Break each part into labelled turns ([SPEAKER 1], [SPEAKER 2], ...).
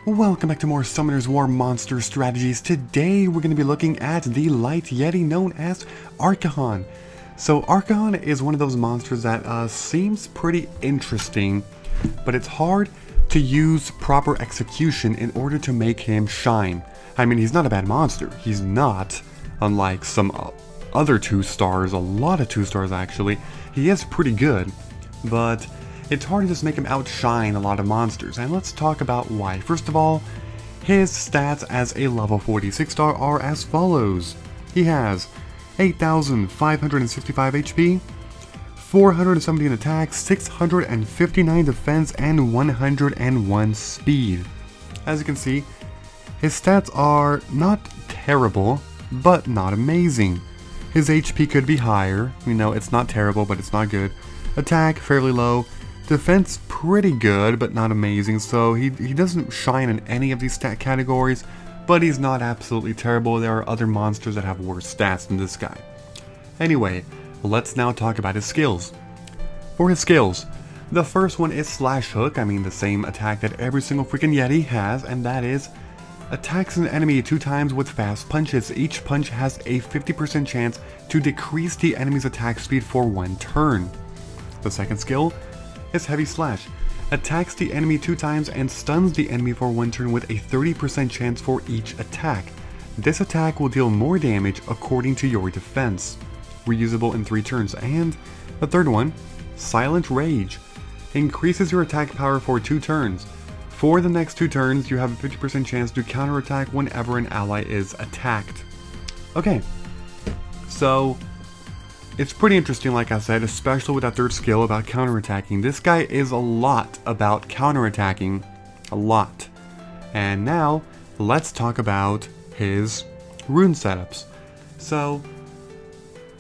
[SPEAKER 1] Welcome back to more Summoner's War Monster Strategies. Today we're going to be looking at the Light Yeti known as Arkajan. So Arkajan is one of those monsters that seems pretty interesting, but it's hard to use proper execution in order to make him shine. I mean, he's not a bad monster. He's not, unlike some other 2-stars, a lot of 2-stars actually. He is pretty good, but it's hard to just make him outshine a lot of monsters, and let's talk about why. First of all, his stats as a level 46 star are as follows. He has 8,565 HP, 417 attack, 659 defense, and 101 speed. As you can see, his stats are not terrible, but not amazing. His HP could be higher, you know, it's not terrible, but it's not good. Attack, fairly low. Defense, pretty good, but not amazing, so he doesn't shine in any of these stat categories, but he's not absolutely terrible. There are other monsters that have worse stats than this guy. Anyway, let's now talk about his skills. For his skills, the first one is Slash Hook, I mean the same attack that every single freaking Yeti has, and that is attacks an enemy 2 times with fast punches. Each punch has a 50% chance to decrease the enemy's attack speed for 1 turn. The second skill is Heavy Slash. Attacks the enemy 2 times and stuns the enemy for 1 turn with a 30% chance for each attack. This attack will deal more damage according to your defense. Reusable in 3 turns. And the third one, Silent Rage. Increases your attack power for 2 turns. For the next 2 turns, you have a 50% chance to counterattack whenever an ally is attacked. Okay, so it's pretty interesting, like I said, especially with that third skill about counterattacking. This guy is a lot about counterattacking, a lot. And now, let's talk about his rune setups. So,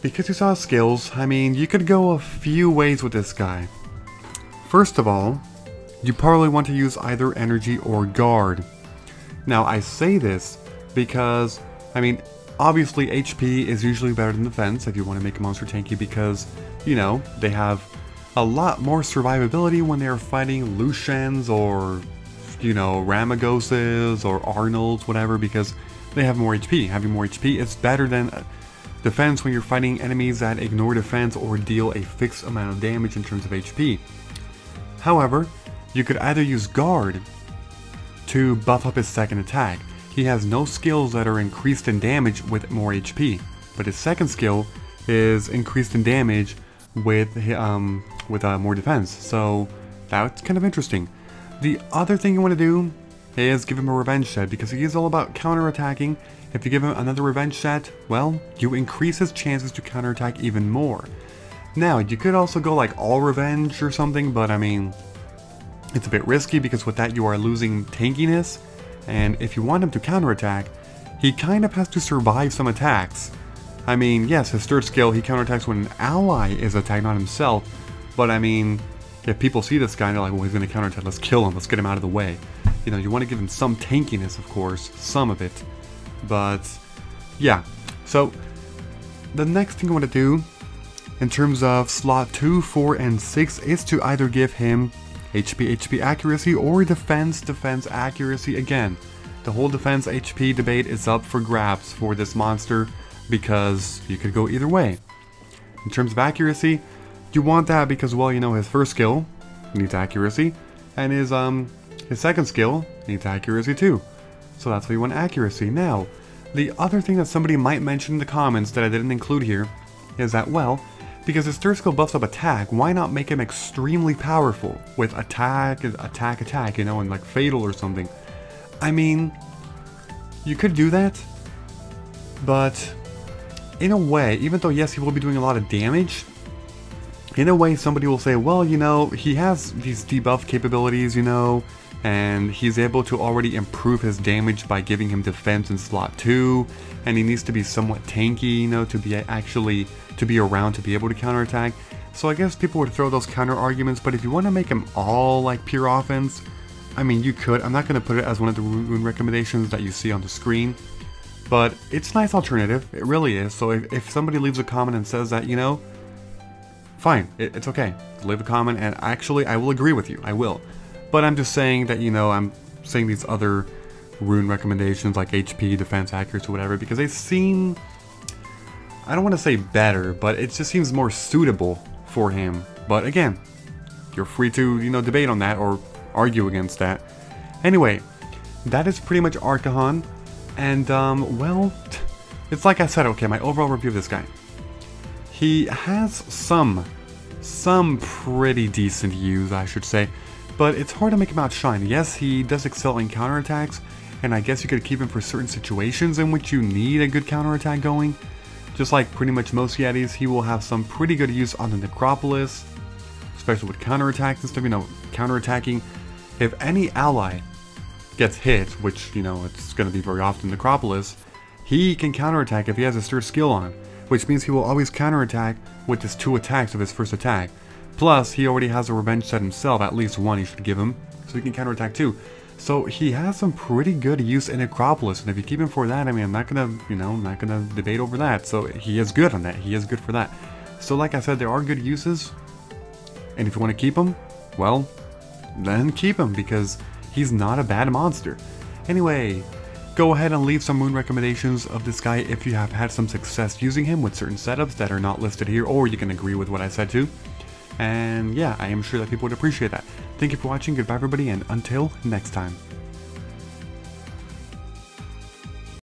[SPEAKER 1] because you saw his skills, I mean, you could go a few ways with this guy. First of all, you probably want to use either energy or guard. Now, I say this because, I mean, obviously, HP is usually better than defense if you want to make a monster tanky because, you know, they have a lot more survivability when they're fighting Lucians or, you know, Ramagoses or Arnolds, whatever, because they have more HP. Having more HP is better than defense when you're fighting enemies that ignore defense or deal a fixed amount of damage in terms of HP. However, you could either use Guard to buff up his second attack. He has no skills that are increased in damage with more HP, but his second skill is increased in damage with more defense, so that's kind of interesting. The other thing you want to do is give him a revenge set, because he is all about counterattacking. If you give him another revenge set, well, you increase his chances to counterattack even more. Now, you could also go like all revenge or something, but I mean, it's a bit risky because with that you are losing tankiness. And if you want him to counterattack, he kind of has to survive some attacks. I mean, yes, his third skill, he counterattacks when an ally is attacked, not himself. But I mean, if people see this guy and they're like, well, he's going to counterattack, let's kill him, let's get him out of the way. You know, you want to give him some tankiness, of course, some of it. But, yeah. So, the next thing I want to do, in terms of slot 2, 4, and 6, is to either give him HP accuracy or defense accuracy. Again, the whole defense HP debate is up for grabs for this monster because you could go either way. In terms of accuracy, you want that because, well, you know, his first skill needs accuracy, and his second skill needs accuracy too. So that's why you want accuracy. Now, the other thing that somebody might mention in the comments that I didn't include here is that, well, because his third skill buffs up attack, why not make him extremely powerful with attack, you know, and like fatal or something? I mean, you could do that, but in a way, even though yes, he will be doing a lot of damage, in a way somebody will say, well, you know, he has these debuff capabilities, you know, and he's able to already improve his damage by giving him defense in slot 2, and he needs to be somewhat tanky, you know, to be around to be able to counterattack. So I guess people would throw those counter arguments, but if you want to make him all like pure offense, I mean, you could. I'm not going to put it as one of the rune recommendations that you see on the screen, but it's a nice alternative, it really is. So if somebody leaves a comment and says that, you know, fine, it's okay, leave a comment, and actually I will agree with you, I will. But I'm just saying that, you know, saying these other rune recommendations like HP, defense, accuracy, whatever, because they seem, I don't want to say better, but it just seems more suitable for him. But again, you're free to, you know, debate on that or argue against that. Anyway, that is pretty much Arkajan, and well, it's like I said, okay, my overall review of this guy. He has some pretty decent use, I should say, but it's hard to make him outshine. Yes, he does excel in counterattacks, and I guess you could keep him for certain situations in which you need a good counterattack going. Just like pretty much most Yetis, he will have some pretty good use on the Necropolis, especially with counterattacks and stuff, you know, counterattacking. If any ally gets hit, which, you know, it's going to be very often Necropolis, he can counterattack if he has a stir skill on, which means he will always counterattack with his 2 attacks of his first attack. Plus, he already has a revenge set himself, at least one he should give him, so he can counterattack too. So he has some pretty good use in Necropolis, and if you keep him for that, I mean, I'm not gonna, you know, I'm not gonna debate over that. So he is good on that, he is good for that. So like I said, there are good uses, and if you want to keep him, well, then keep him, because he's not a bad monster. Anyway, go ahead and leave some rune recommendations of this guy if you have had some success using him with certain setups that are not listed here, or you can agree with what I said too. And yeah, I am sure that people would appreciate that. Thank you for watching, goodbye everybody, and until next time.